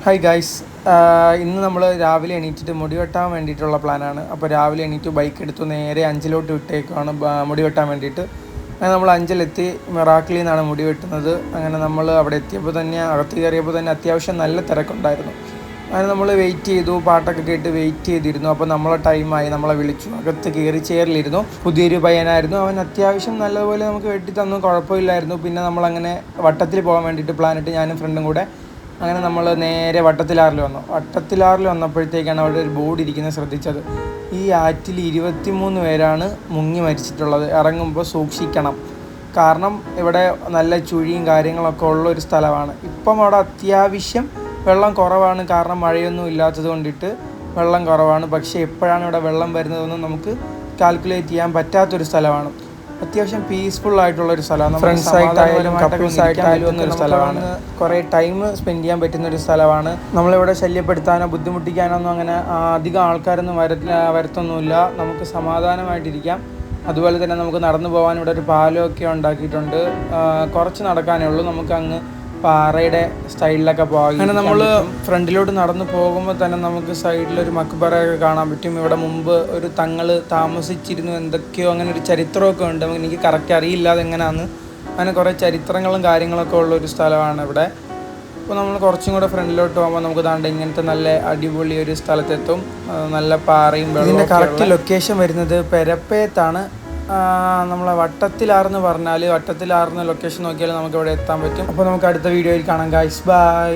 Hi guys, ഇന്ന് നമ്മൾ രാവിലെ എണീറ്റിട്ട് മുടി വെട്ടാൻ വേണ്ടിയിട്ടുള്ള പ്ലാനാണ്. അപ്പോൾ രാവിലെ എണീറ്റ് ബൈക്ക് എടുത്തു നേരെ അഞ്ചലോട്ട് വിട്ടേക്കാണ് മുടി വെട്ടാൻ വേണ്ടിയിട്ട്. അങ്ങനെ നമ്മൾ അഞ്ചലെത്തി മിറാക്കിളിൽ നിന്നാണ് മുടി വെട്ടുന്നത്. അങ്ങനെ നമ്മൾ അവിടെ എത്തിയപ്പോൾ തന്നെ അകത്ത് കയറിയപ്പോൾ തന്നെ അത്യാവശ്യം നല്ല തിരക്കുണ്ടായിരുന്നു. അങ്ങനെ നമ്മൾ വെയിറ്റ് ചെയ്തു, പാട്ടൊക്കെ കേട്ട് വെയിറ്റ് ചെയ്തിരുന്നു. അപ്പോൾ നമ്മളെ ടൈമായി, നമ്മളെ വിളിച്ചു, അകത്ത് കയറി ചെയറിലിരുന്നു. പുതിയൊരു പയ്യനായിരുന്നു, അവൻ അത്യാവശ്യം നല്ലപോലെ നമുക്ക് വെട്ടി തന്നു, കുഴപ്പമില്ലായിരുന്നു. പിന്നെ നമ്മളങ്ങനെ വട്ടത്തിൽ പോകാൻ വേണ്ടിയിട്ട് പ്ലാനിട്ട് ഞാനും ഫ്രണ്ടും കൂടെ അങ്ങനെ നമ്മൾ നേരെ വട്ടത്തിലാറിൽ വന്നപ്പോഴത്തേക്കാണ് അവിടെ ഒരു ബോർഡ് ഇരിക്കുന്നത് ശ്രദ്ധിച്ചത്. ഈ ആറ്റിൽ 23 പേരാണ് മുങ്ങി മരിച്ചിട്ടുള്ളത്, ഇറങ്ങുമ്പോൾ സൂക്ഷിക്കണം. കാരണം ഇവിടെ നല്ല ചുഴിയും കാര്യങ്ങളൊക്കെ ഉള്ള ഒരു സ്ഥലമാണ്. ഇപ്പം അവിടെ അത്യാവശ്യം വെള്ളം കുറവാണ്, കാരണം മഴയൊന്നും ഇല്ലാത്തത് കൊണ്ടിട്ട് വെള്ളം കുറവാണ്. പക്ഷേ എപ്പോഴാണ് ഇവിടെ വെള്ളം വരുന്നതെന്നും നമുക്ക് കാൽക്കുലേറ്റ് ചെയ്യാൻ പറ്റാത്തൊരു സ്ഥലമാണ്. അത്യാവശ്യം പീസ്ഫുൾ ആയിട്ടുള്ളൊരു സ്ഥലമാണ്. ഫ്രണ്ട്സായിട്ടായാലും കപ്പിൾസായിട്ടായാലും എന്നൊരു സ്ഥലമാണ്. കുറേ ടൈം സ്പെൻഡ് ചെയ്യാൻ പറ്റുന്നൊരു സ്ഥലമാണ്. നമ്മളിവിടെ ശല്യപ്പെടുത്താനോ ബുദ്ധിമുട്ടിക്കാനോ ഒന്നും അങ്ങനെ അധികം ആൾക്കാരൊന്നും വരത്തൊന്നുമില്ല. നമുക്ക് സമാധാനമായിട്ടിരിക്കാം. അതുപോലെ തന്നെ നമുക്ക് നടന്നു പോകാൻ ഇവിടെ ഒരു പാലമൊക്കെ ഉണ്ടാക്കിയിട്ടുണ്ട്. കുറച്ച് നടക്കാനേ ഉള്ളൂ, നമുക്ക് അങ്ങ് പാറയുടെ സ്റ്റൈലിലൊക്കെ പോകാം. അങ്ങനെ നമ്മൾ ഫ്രണ്ടിലോട്ട് നടന്നു പോകുമ്പോൾ തന്നെ നമുക്ക് സൈഡിലൊരു മക്ബറയൊക്കെ കാണാൻ പറ്റും. ഇവിടെ മുമ്പ് ഒരു തങ്ങൾ താമസിച്ചിരുന്നു, എന്തൊക്കെയോ അങ്ങനെ ഒരു ചരിത്രമൊക്കെ ഉണ്ട്. എനിക്ക് കറക്റ്റ് അറിയില്ല അതെങ്ങനെയാണെന്ന്. അങ്ങനെ കുറേ ചരിത്രങ്ങളും കാര്യങ്ങളൊക്കെ ഉള്ളൊരു സ്ഥലമാണ് ഇവിടെ. അപ്പോൾ നമ്മൾ കുറച്ചും കൂടെ ഫ്രണ്ടിലോട്ട് പോകുമ്പോൾ നമുക്ക് താണ്ട് ഇങ്ങനത്തെ നല്ല അടിപൊളി ഒരു സ്ഥലത്തെത്തും. നല്ല പാറയും വെള്ളവും. ഇതിൻ്റെ കറക്റ്റ് ലൊക്കേഷൻ വരുന്നത് പെരപ്പയത്താണ്. നമ്മളെ വട്ടത്തിലാറെന്ന് പറഞ്ഞാൽ വട്ടത്തിലാറുന്ന ലൊക്കേഷൻ നോക്കിയാൽ നമുക്ക് ഇവിടെ എത്താൻ പറ്റും. അപ്പോൾ നമുക്ക് അടുത്ത വീഡിയോയിൽ കാണാം ഗൈസ്, ബൈ.